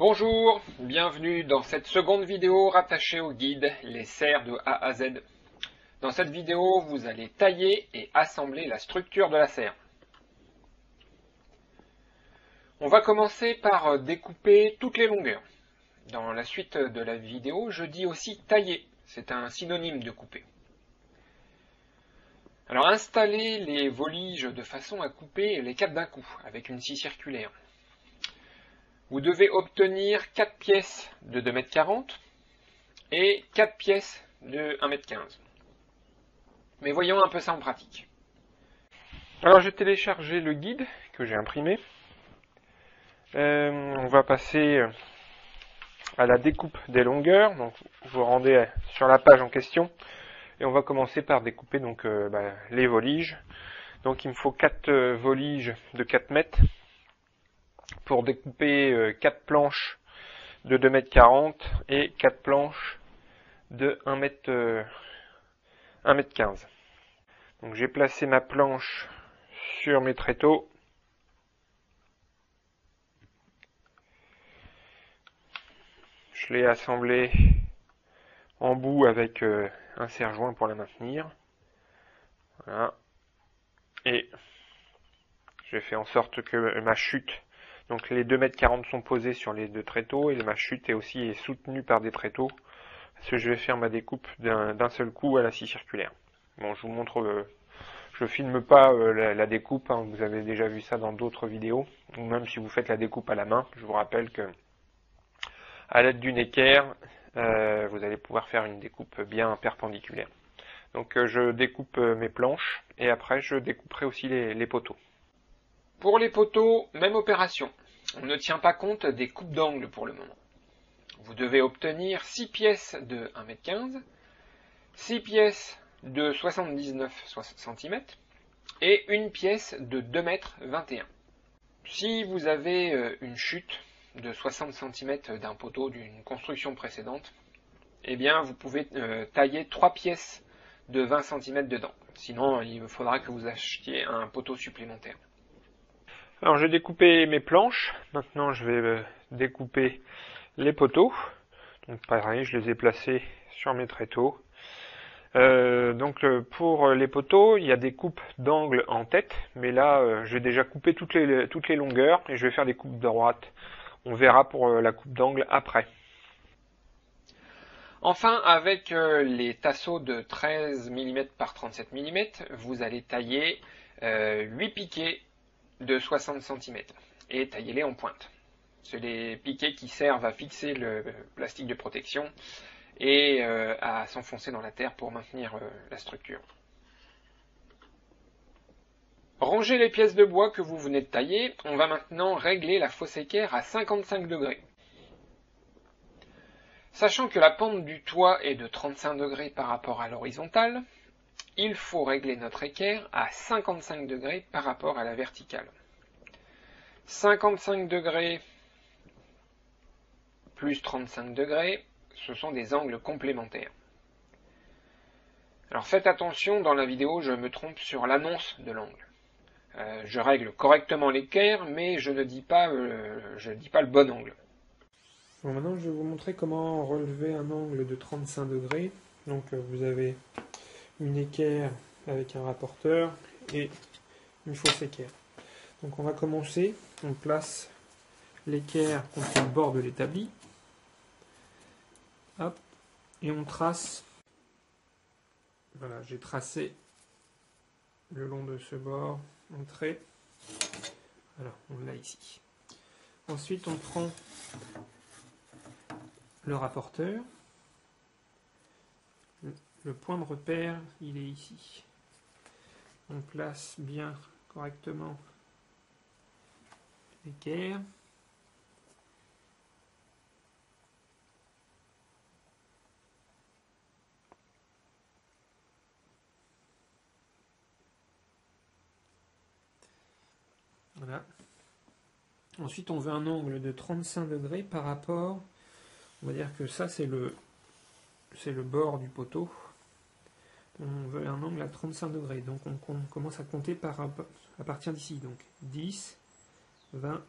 Bonjour, bienvenue dans cette seconde vidéo rattachée au guide Les serres de A à Z. Dans cette vidéo, vous allez tailler et assembler la structure de la serre. On va commencer par découper toutes les longueurs. Dans la suite de la vidéo, je dis aussi tailler, c'est un synonyme de couper. Alors installez les voliges de façon à couper les 4 d'un coup, avec une scie circulaire. Vous devez obtenir 4 pièces de 2,40 m et 4 pièces de 1,15 m. Mais voyons un peu ça en pratique. Alors j'ai téléchargé le guide que j'ai imprimé. On va passer à la découpe des longueurs. Donc vous vous rendez sur la page en question et on va commencer par découper donc les voliges. Donc il me faut 4 voliges de 4 mètres pour découper 4 planches de 2,40 m et 4 planches de 1,15 m. Donc j'ai placé ma planche sur mes tréteaux. Je l'ai assemblée en bout avec un serre-joint pour la maintenir. Voilà. Et j'ai fait en sorte que ma chute, donc les 2,40 m sont posés sur les 2 tréteaux et ma chute est aussi soutenue par des tréteaux. Parce que je vais faire ma découpe d'un seul coup à la scie circulaire. Bon, je vous montre, je filme pas la découpe, hein, vous avez déjà vu ça dans d'autres vidéos, ou même si vous faites la découpe à la main, je vous rappelle que à l'aide d'une équerre, vous allez pouvoir faire une découpe bien perpendiculaire. Donc je découpe mes planches et après je découperai aussi les poteaux. Pour les poteaux, même opération. On ne tient pas compte des coupes d'angle pour le moment. Vous devez obtenir 6 pièces de 1,15 m, 6 pièces de 79 cm et une pièce de 2,21 m. Si vous avez une chute de 60 cm d'un poteau d'une construction précédente, eh bien vous pouvez tailler 3 pièces de 20 cm dedans. Sinon, il faudra que vous achetiez un poteau supplémentaire. Alors j'ai découpé mes planches, maintenant je vais découper les poteaux. Donc pareil, je les ai placés sur mes tréteaux. Pour les poteaux, il y a des coupes d'angle en tête, mais là j'ai déjà coupé toutes les longueurs et je vais faire des coupes droites. On verra pour la coupe d'angle après. Enfin, avec les tasseaux de 13 mm par 37 mm, vous allez tailler 8 piquets de 60 cm et taillez-les en pointe. C'est les piquets qui servent à fixer le plastique de protection et à s'enfoncer dans la terre pour maintenir la structure. Rangez les pièces de bois que vous venez de tailler. On va maintenant régler la fosse équerre à 55 degrés. Sachant que la pente du toit est de 35 degrés par rapport à l'horizontale, il faut régler notre équerre à 55 degrés par rapport à la verticale. 55 degrés plus 35 degrés, ce sont des angles complémentaires. Alors faites attention, dans la vidéo, je me trompe sur l'annonce de l'angle. Je règle correctement l'équerre, mais je ne dis pas le bon angle. Bon, maintenant, je vais vous montrer comment relever un angle de 35 degrés. Donc, vous avez une équerre avec un rapporteur et une fausse équerre. Donc, on va commencer. On place l'équerre contre le bord de l'établi. Hop. Et on trace. Voilà, j'ai tracé le long de ce bord un trait. Voilà, on l'a ici. Ensuite, on prend le rapporteur. Le point de repère, il est ici. On place bien correctement l'équerre. Voilà. Ensuite, on veut un angle de 35 degrés par rapport, on va dire que ça c'est le bord du poteau. On veut un angle à 35 degrés. Donc on commence à compter à partir d'ici. Donc 10, 20,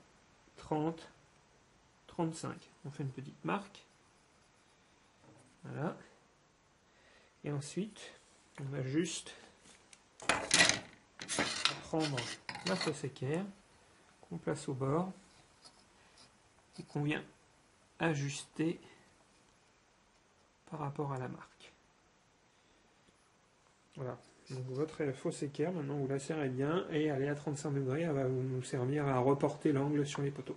30, 35. On fait une petite marque. Voilà. Et ensuite, on a juste à prendre la fausse équerre qu'on place au bord et qu'on vient ajuster par rapport à la marque. Voilà. Donc votre fausse équerre, maintenant vous la serrez bien et elle est à 35 degrés, elle va nous servir à reporter l'angle sur les poteaux.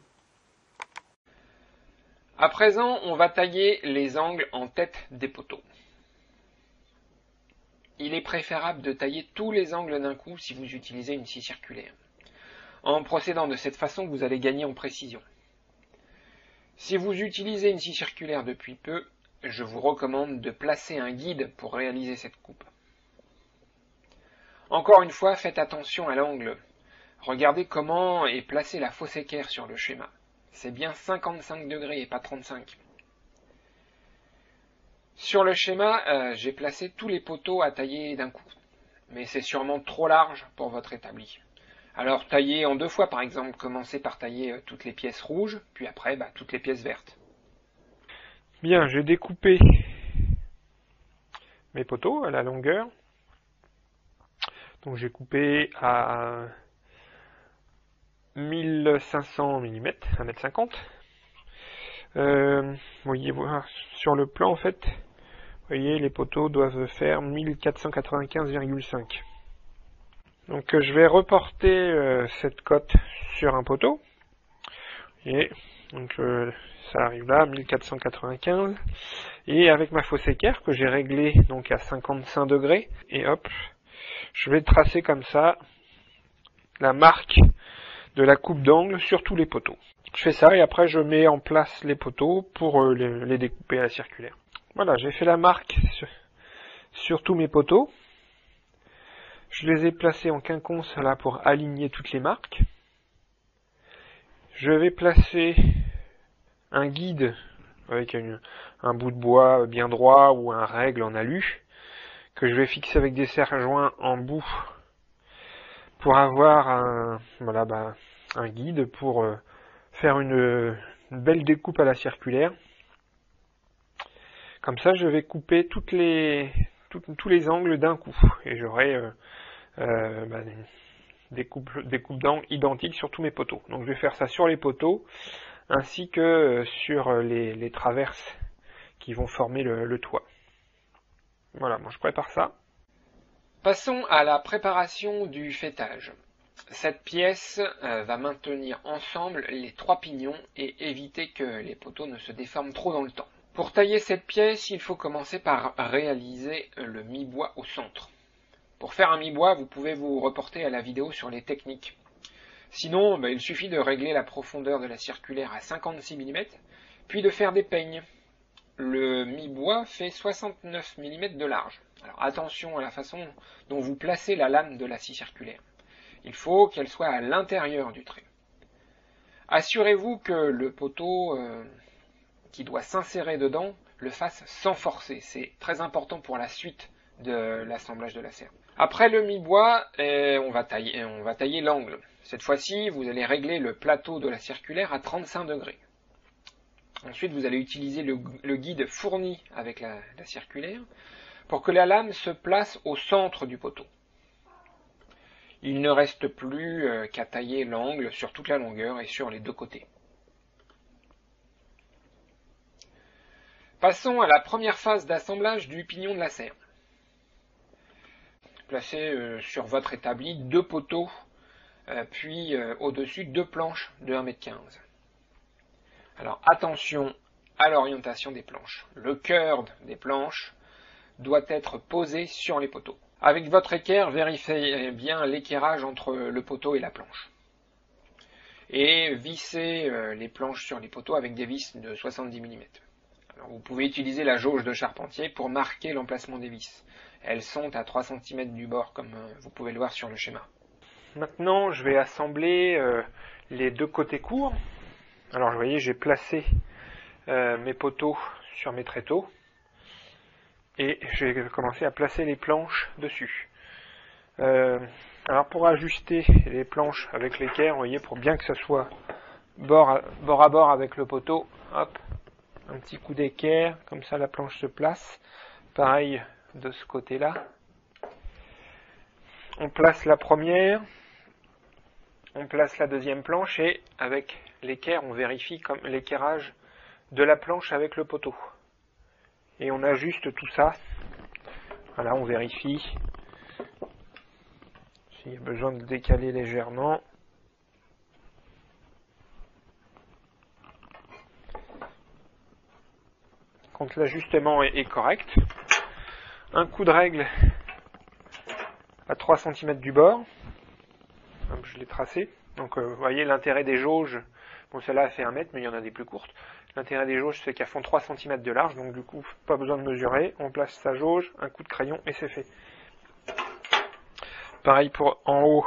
À présent, on va tailler les angles en tête des poteaux. Il est préférable de tailler tous les angles d'un coup si vous utilisez une scie circulaire. En procédant de cette façon, vous allez gagner en précision. Si vous utilisez une scie circulaire depuis peu, je vous recommande de placer un guide pour réaliser cette coupe. Encore une fois, faites attention à l'angle. Regardez comment est placée la fausse équerre sur le schéma. C'est bien 55 degrés et pas 35. Sur le schéma, j'ai placé tous les poteaux à tailler d'un coup. Mais c'est sûrement trop large pour votre établi. Alors taillez en 2 fois par exemple. Commencez par tailler toutes les pièces rouges, puis après toutes les pièces vertes. Bien, j'ai découpé mes poteaux à la longueur. Donc j'ai coupé à 1500 mm, 1m50. Vous voyez, sur le plan en fait, vous voyez, les poteaux doivent faire 1495,5. Donc je vais reporter cette cote sur un poteau. Et donc ça arrive là, 1495. Et avec ma fausse équerre que j'ai réglée donc à 55 degrés, et hop, je vais tracer comme ça la marque de la coupe d'angle sur tous les poteaux. Je fais ça et après je mets en place les poteaux pour les découper à la circulaire. Voilà, j'ai fait la marque sur tous mes poteaux. Je les ai placés en quinconce là pour aligner toutes les marques. Je vais placer un guide avec un bout de bois bien droit ou un règle en alu que je vais fixer avec des serre-joints en bout pour avoir un guide pour faire une belle découpe à la circulaire. Comme ça, je vais couper tous les angles d'un coup et j'aurai des coupes d'angles identiques sur tous mes poteaux. Donc je vais faire ça sur les poteaux ainsi que sur les traverses qui vont former le toit. Voilà, moi je prépare ça. Passons à la préparation du faîtage. Cette pièce va maintenir ensemble les 3 pignons et éviter que les poteaux ne se déforment trop dans le temps. Pour tailler cette pièce, il faut commencer par réaliser le mi-bois au centre. Pour faire un mi-bois, vous pouvez vous reporter à la vidéo sur les techniques. Sinon, il suffit de régler la profondeur de la circulaire à 56 mm, puis de faire des peignes. Le mi-bois fait 69 mm de large. Alors attention à la façon dont vous placez la lame de la scie circulaire. Il faut qu'elle soit à l'intérieur du trait. Assurez-vous que le poteau qui doit s'insérer dedans le fasse sans forcer. C'est très important pour la suite de l'assemblage de la serre. Après le mi-bois, on va tailler l'angle. Cette fois-ci, vous allez régler le plateau de la circulaire à 35 degrés. Ensuite, vous allez utiliser le guide fourni avec la circulaire pour que la lame se place au centre du poteau. Il ne reste plus qu'à tailler l'angle sur toute la longueur et sur les 2 côtés. Passons à la première phase d'assemblage du pignon de la serre. Placez sur votre établi 2 poteaux, puis au-dessus 2 planches de 1,15 m. Alors attention à l'orientation des planches. Le cœur des planches doit être posé sur les poteaux. Avec votre équerre, vérifiez bien l'équerrage entre le poteau et la planche. Et vissez les planches sur les poteaux avec des vis de 70 mm. Alors, vous pouvez utiliser la jauge de charpentier pour marquer l'emplacement des vis. Elles sont à 3 cm du bord, comme vous pouvez le voir sur le schéma. Maintenant, je vais assembler les 2 côtés courts. Alors, vous voyez, j'ai placé mes poteaux sur mes tréteaux. Et je vais commencer à placer les planches dessus. Alors pour ajuster les planches avec l'équerre, vous voyez, pour bien que ça soit bord à bord avec le poteau. Hop, un petit coup d'équerre, comme ça la planche se place. Pareil de ce côté-là. On place la première, on place la deuxième planche et avec l'équerre, on vérifie comme l'équerrage de la planche avec le poteau. Et on ajuste tout ça. Voilà, on vérifie s'il y a besoin de décaler légèrement. Quand l'ajustement est correct, un coup de règle à 3 cm du bord. Hop, je l'ai tracé. Donc vous voyez l'intérêt des jauges. Bon, celle-là fait 1 mètre, mais il y en a des plus courtes. L'intérêt des jauges, c'est qu'elles font 3 cm de large, donc du coup, pas besoin de mesurer. On place sa jauge, un coup de crayon et c'est fait. Pareil pour en haut,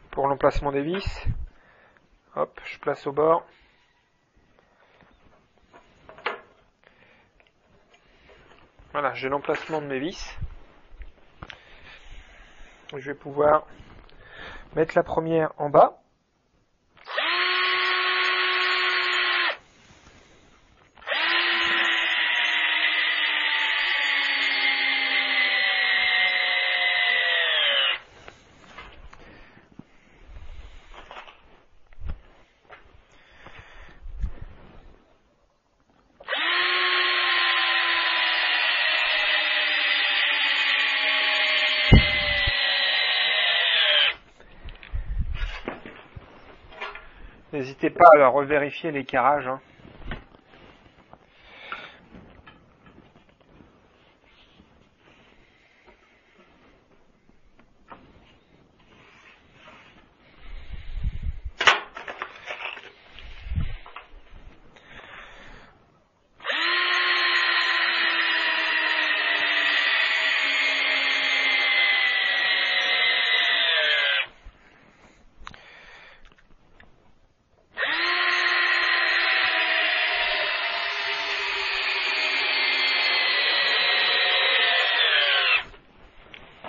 pour l'emplacement des vis. Hop, je place au bord. Voilà, j'ai l'emplacement de mes vis. Je vais pouvoir mettre la première en bas. N'hésitez pas à revérifier l'équerrage.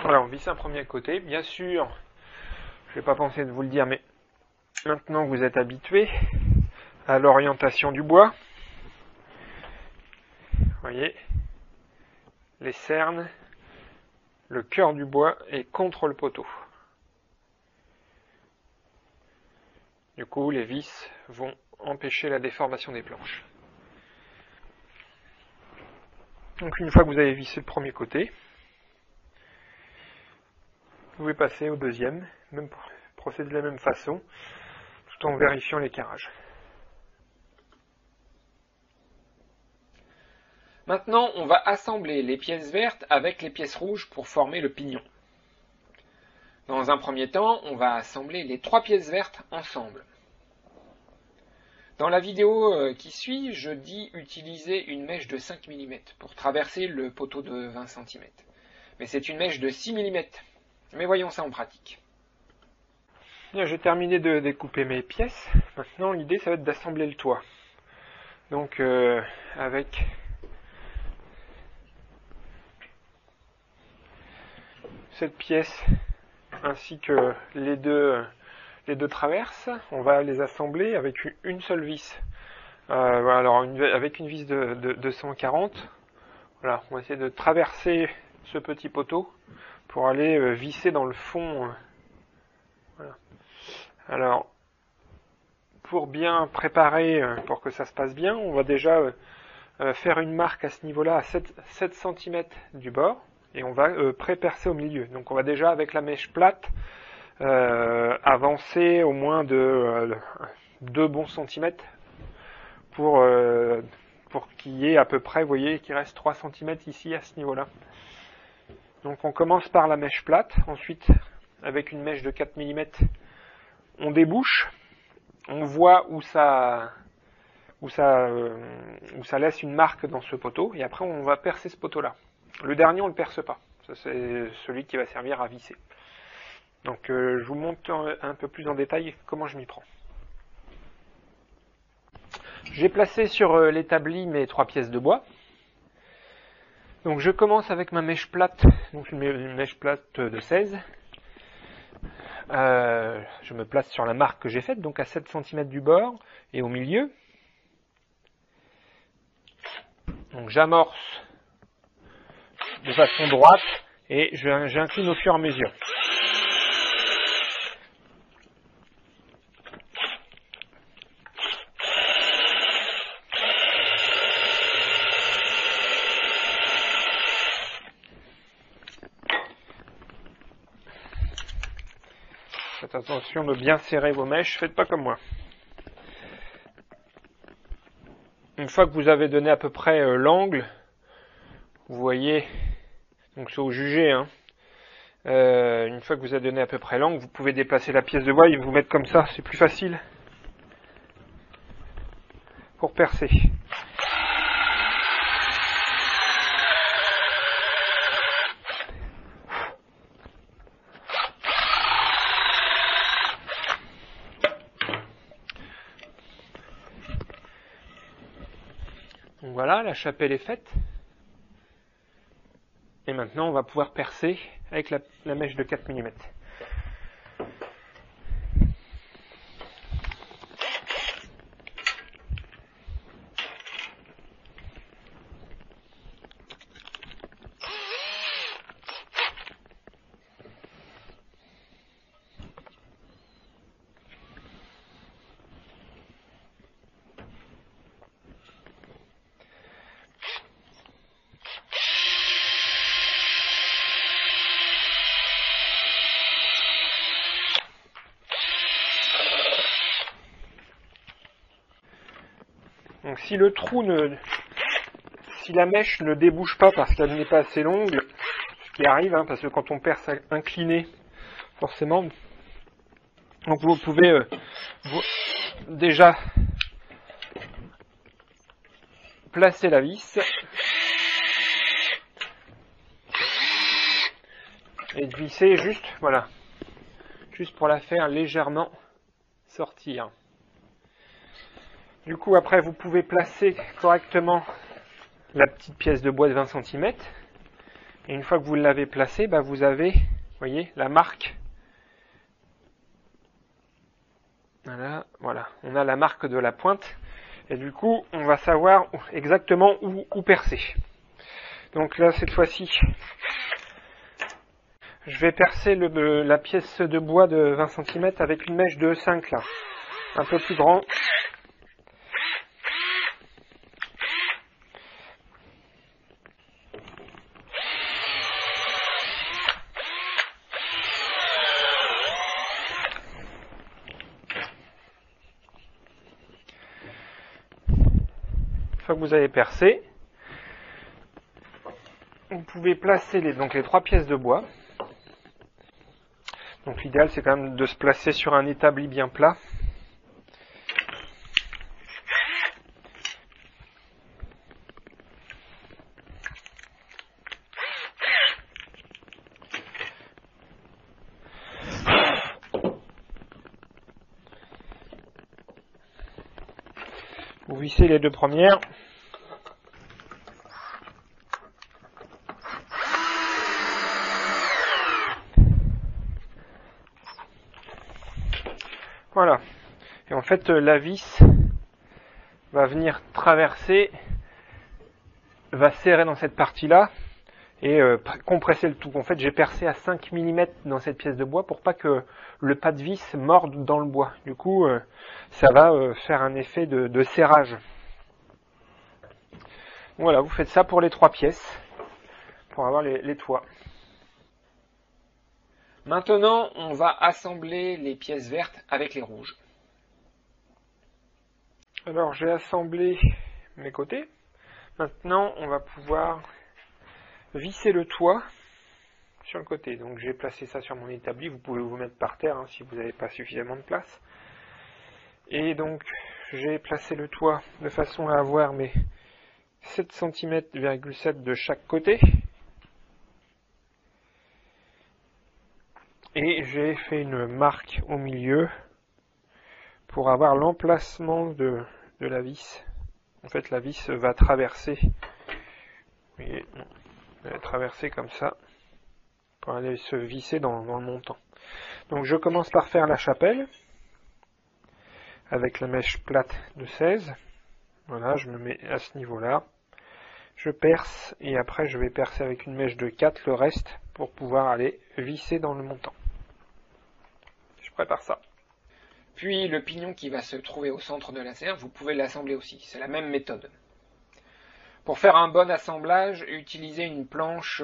Voilà, on visse un premier côté. Bien sûr, je n'ai pas pensé de vous le dire, mais maintenant que vous êtes habitué à l'orientation du bois, vous voyez, les cernes, le cœur du bois est contre le poteau. Du coup, les vis vont empêcher la déformation des planches. Donc une fois que vous avez vissé le premier côté, vous pouvez passer au deuxième, même procéder de la même façon, tout en vérifiant l'équerrage. Maintenant, on va assembler les pièces vertes avec les pièces rouges pour former le pignon. Dans un premier temps, on va assembler les 3 pièces vertes ensemble. Dans la vidéo qui suit, je dis utiliser une mèche de 5 mm pour traverser le poteau de 20 cm. Mais c'est une mèche de 6 mm. Mais voyons ça en pratique. J'ai terminé de découper mes pièces. Maintenant, l'idée, ça va être d'assembler le toit. Donc, avec cette pièce ainsi que les deux traverses, on va les assembler avec une seule vis. Alors avec une vis de 140, voilà, on va essayer de traverser ce petit poteau pour aller visser dans le fond. Voilà. Alors, pour bien préparer, pour que ça se passe bien, on va déjà faire une marque à ce niveau-là à 7 cm du bord. Et on va pré-percer au milieu. Donc on va déjà avec la mèche plate avancer au moins de 2 bons centimètres pour qu'il y ait à peu près, vous voyez, qu'il reste 3 cm ici à ce niveau-là. Donc on commence par la mèche plate, ensuite avec une mèche de 4 mm, on débouche, on voit où ça laisse une marque dans ce poteau, et après on va percer ce poteau-là. Le dernier, on ne le perce pas. Ça, c'est celui qui va servir à visser. Donc, je vous montre un peu plus en détail comment je m'y prends. J'ai placé sur l'établi mes 3 pièces de bois. Donc, je commence avec ma mèche plate, donc une mèche plate de 16. je me place sur la marque que j'ai faite, donc à 7 cm du bord et au milieu. Donc j'amorce de façon droite et j'incline au fur et à mesure. Faites attention de bien serrer vos mèches, faites pas comme moi. Une fois que vous avez donné à peu près l'angle, vous voyez, donc c'est au jugé, hein. Une fois que vous avez donné à peu près l'angle, vous pouvez déplacer la pièce de bois et vous mettre comme ça, c'est plus facile pour percer. Donc voilà, la chapelle est faite. Et maintenant, on va pouvoir percer avec la mèche de 4 mm. Donc si la mèche ne débouche pas parce qu'elle n'est pas assez longue, ce qui arrive, hein, parce que quand on perce incliné, forcément, donc vous pouvez déjà placer la vis et de visser juste, voilà, juste pour la faire légèrement sortir. Du coup, après, vous pouvez placer correctement la petite pièce de bois de 20 cm. Et une fois que vous l'avez placée, vous avez, voyez, la marque. Voilà, on a la marque de la pointe. Et du coup, on va savoir exactement où percer. Donc là, cette fois-ci, je vais percer la pièce de bois de 20 cm avec une mèche de 5 là, un peu plus grand. Une fois que vous avez percé, vous pouvez placer les 3 pièces de bois. Donc l'idéal c'est quand même de se placer sur un établi bien plat. Vous vissez les 2 premières. Voilà. Et en fait, la vis va venir traverser, va serrer dans cette partie-là et compresser le tout. En fait, j'ai percé à 5 mm dans cette pièce de bois pour pas que le pas de vis morde dans le bois. Du coup, ça va faire un effet de serrage. Voilà, vous faites ça pour les 3 pièces, pour avoir les toits. Maintenant, on va assembler les pièces vertes avec les rouges. Alors, j'ai assemblé mes côtés. Maintenant, on va pouvoir visser le toit sur le côté. Donc, j'ai placé ça sur mon établi. Vous pouvez vous mettre par terre si vous n'avez pas suffisamment de place. Et donc, j'ai placé le toit de façon à avoir mes 7 cm,7 cm de chaque côté. Et j'ai fait une marque au milieu pour avoir l'emplacement de la vis. En fait, la vis va traverser. Vous voyez, elle va traverser comme ça pour aller se visser dans le montant. Donc je commence par faire la chapelle avec la mèche plate de 16. Voilà, je me mets à ce niveau-là. Je perce et après je vais percer avec une mèche de 4 le reste pour pouvoir aller visser dans le montant. Je prépare ça. Puis le pignon qui va se trouver au centre de la serre, vous pouvez l'assembler aussi. C'est la même méthode. Pour faire un bon assemblage, utilisez une planche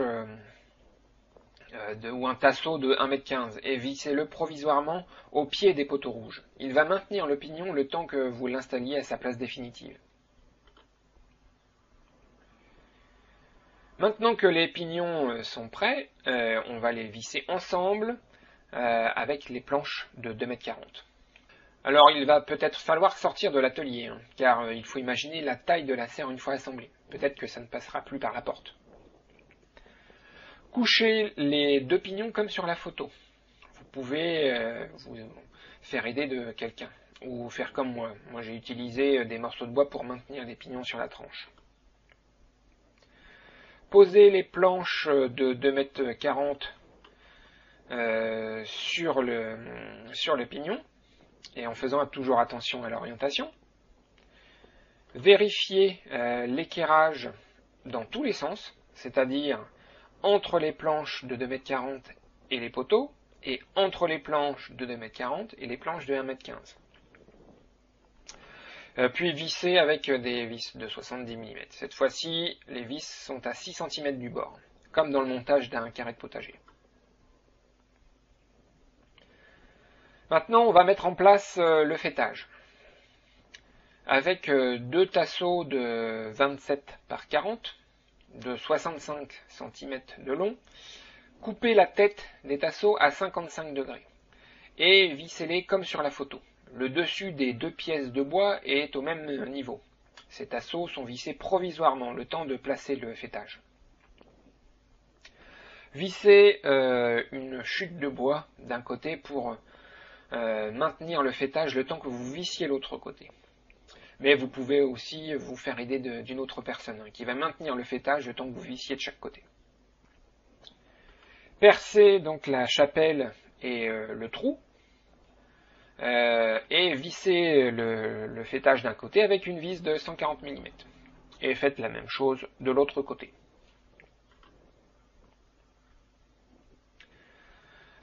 ou un tasseau de 1,15 m et vissez-le provisoirement au pied des poteaux rouges. Il va maintenir le pignon le temps que vous l'installiez à sa place définitive. Maintenant que les pignons sont prêts, on va les visser ensemble avec les planches de 2,40 m. Alors il va peut-être falloir sortir de l'atelier, car il faut imaginer la taille de la serre une fois assemblée. Peut-être que ça ne passera plus par la porte. Couchez les 2 pignons comme sur la photo. Vous pouvez vous faire aider de quelqu'un, ou faire comme moi. Moi j'ai utilisé des morceaux de bois pour maintenir les pignons sur la tranche. Posez les planches de 2,40 m sur le pignon, et en faisant toujours attention à l'orientation. Vérifiez l'équerrage dans tous les sens, c'est-à-dire entre les planches de 2,40 m et les poteaux, et entre les planches de 2,40 m et les planches de 1,15 m. Puis vissez avec des vis de 70 mm. Cette fois-ci, les vis sont à 6 cm du bord, comme dans le montage d'un carré de potager. Maintenant, on va mettre en place le fêtage. Avec 2 tasseaux de 27 par 40, de 65 cm de long, coupez la tête des tasseaux à 55 degrés et vissez-les comme sur la photo. Le dessus des 2 pièces de bois est au même niveau. Ces tasseaux sont vissés provisoirement, le temps de placer le fêtage. Vissez une chute de bois d'un côté pour maintenir le fêtage le temps que vous vissiez l'autre côté. Mais vous pouvez aussi vous faire aider d'une autre personne qui va maintenir le fêtage le temps que vous vissiez de chaque côté. Percez donc la chapelle et le trou et vissez le fêtage d'un côté avec une vis de 140 mm. Et faites la même chose de l'autre côté.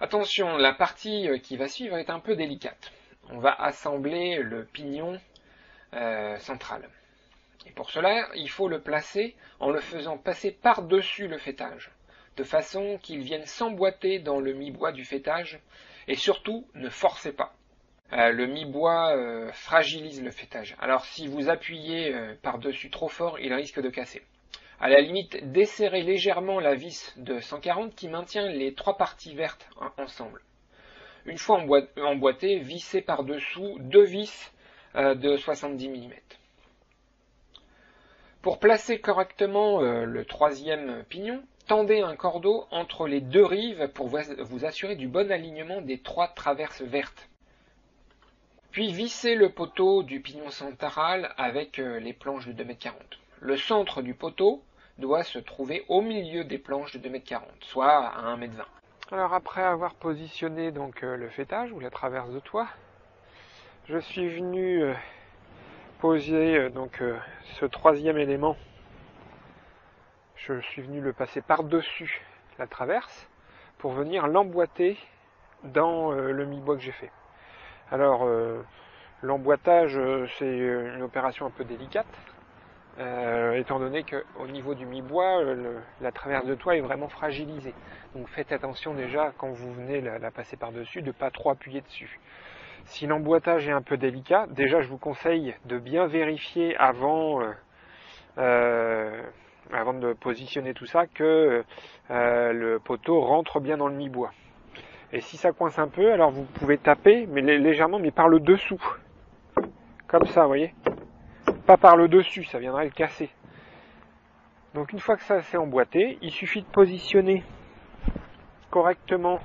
Attention, la partie qui va suivre est un peu délicate. On va assembler le pignon central. Et pour cela, il faut le placer en le faisant passer par-dessus le fêtage, de façon qu'il vienne s'emboîter dans le mi-bois du fêtage, et surtout, ne forcez pas. Le mi-bois fragilise le fêtage. Alors si vous appuyez par-dessus trop fort, il risque de casser. À la limite, desserrez légèrement la vis de 140 qui maintient les 3 parties vertes ensemble. Une fois emboîté, vissez par-dessous 2 vis de 70 mm. Pour placer correctement le 3e pignon, tendez un cordeau entre les 2 rives pour vous assurer du bon alignement des 3 traverses vertes. Puis vissez le poteau du pignon central avec les planches de 2,40 m. Le centre du poteau doit se trouver au milieu des planches de 2,40 m, soit à 1,20 m. Alors après avoir positionné donc le fêtage ou la traverse de toit, je suis venu poser ce 3e élément. Je suis venu le passer par-dessus la traverse pour venir l'emboîter dans le mi-bois que j'ai fait. Alors l'emboîtage c'est une opération un peu délicate, étant donné qu'au niveau du mi-bois, la traverse de toit est vraiment fragilisée. Donc faites attention déjà quand vous venez la passer par-dessus de ne pas trop appuyer dessus. Si l'emboîtage est un peu délicat, déjà je vous conseille de bien vérifier avant de positionner tout ça que le poteau rentre bien dans le mi-bois. Et si ça coince un peu, alors vous pouvez taper, mais légèrement, mais par le dessous. Comme ça, vous voyez. Pas par le dessus, ça viendrait le casser. Donc une fois que ça s'est emboîté, il suffit de positionner correctement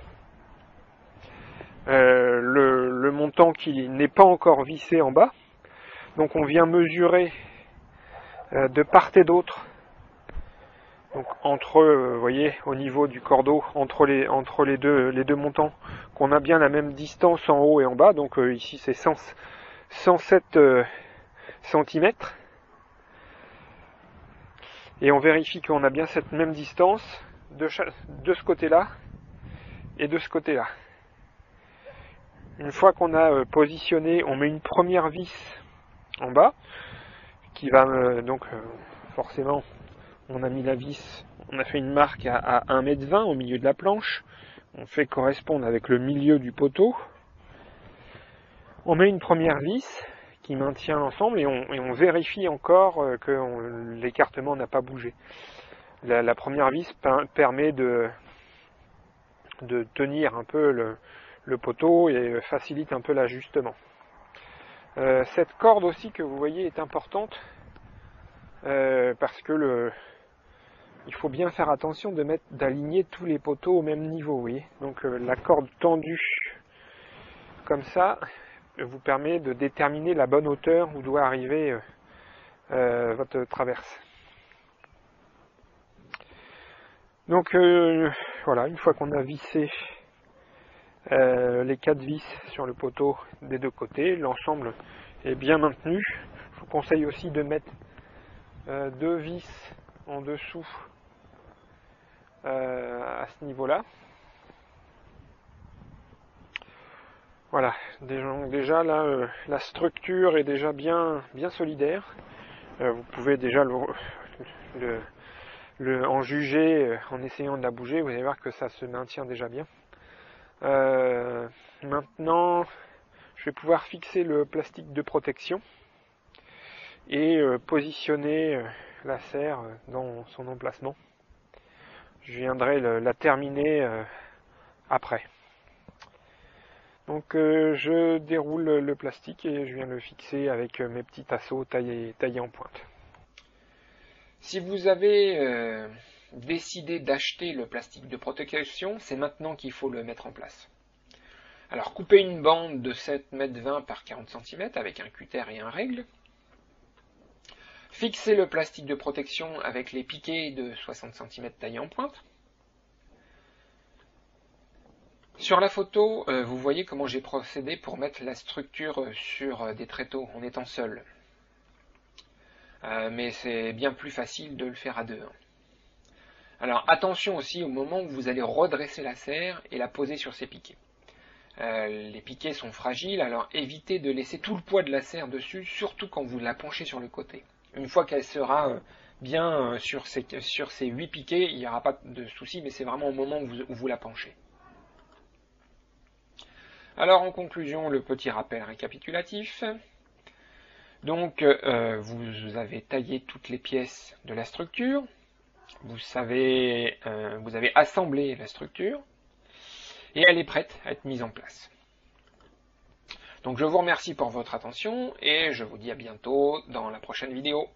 le montant qui n'est pas encore vissé en bas. Donc on vient mesurer de part et d'autre Donc entre, vous voyez, au niveau du cordeau, entre les deux montants, qu'on a bien la même distance en haut et en bas. Donc ici c'est 107 cm. Et on vérifie qu'on a bien cette même distance de ce côté-là et de ce côté-là. Une fois qu'on a positionné, on met une première vis en bas, qui va donc forcément, on a mis la vis, on a fait une marque à 1,20 m au milieu de la planche, on fait correspondre avec le milieu du poteau, on met une première vis qui maintient l'ensemble et on vérifie encore que l'écartement n'a pas bougé. La première vis permet de tenir un peu le poteau et facilite un peu l'ajustement. Cette corde aussi que vous voyez est importante parce que il faut bien faire attention d'aligner tous les poteaux au même niveau, vous voyez. Donc la corde tendue comme ça vous permet de déterminer la bonne hauteur où doit arriver votre traverse. Donc voilà, une fois qu'on a vissé les 4 vis sur le poteau des deux côtés, l'ensemble est bien maintenu. Je vous conseille aussi de mettre 2 vis en dessous à ce niveau-là. Voilà, déjà là, la structure est déjà bien solidaire. Vous pouvez déjà en juger en essayant de la bouger. Vous allez voir que ça se maintient déjà bien. Maintenant, je vais pouvoir fixer le plastique de protection et positionner la serre dans son emplacement. Je viendrai la terminer après. Donc je déroule le plastique et je viens le fixer avec mes petits tasseaux taillés en pointe. Si vous avez décidé d'acheter le plastique de protection, c'est maintenant qu'il faut le mettre en place. Alors coupez une bande de 7,20 m par 40 cm avec un cutter et un règle. Fixez le plastique de protection avec les piquets de 60 cm taillés en pointe. Sur la photo, vous voyez comment j'ai procédé pour mettre la structure sur des tréteaux en étant seul. Mais c'est bien plus facile de le faire à deux. Alors attention aussi au moment où vous allez redresser la serre et la poser sur ces piquets. Les piquets sont fragiles, alors évitez de laisser tout le poids de la serre dessus, surtout quand vous la penchez sur le côté. Une fois qu'elle sera bien sur ces 8 piquets, il n'y aura pas de souci, mais c'est vraiment au moment où vous la penchez. Alors en conclusion, le petit rappel récapitulatif. Donc vous avez taillé toutes les pièces de la structure, vous avez assemblé la structure, et elle est prête à être mise en place. Donc je vous remercie pour votre attention, et je vous dis à bientôt dans la prochaine vidéo.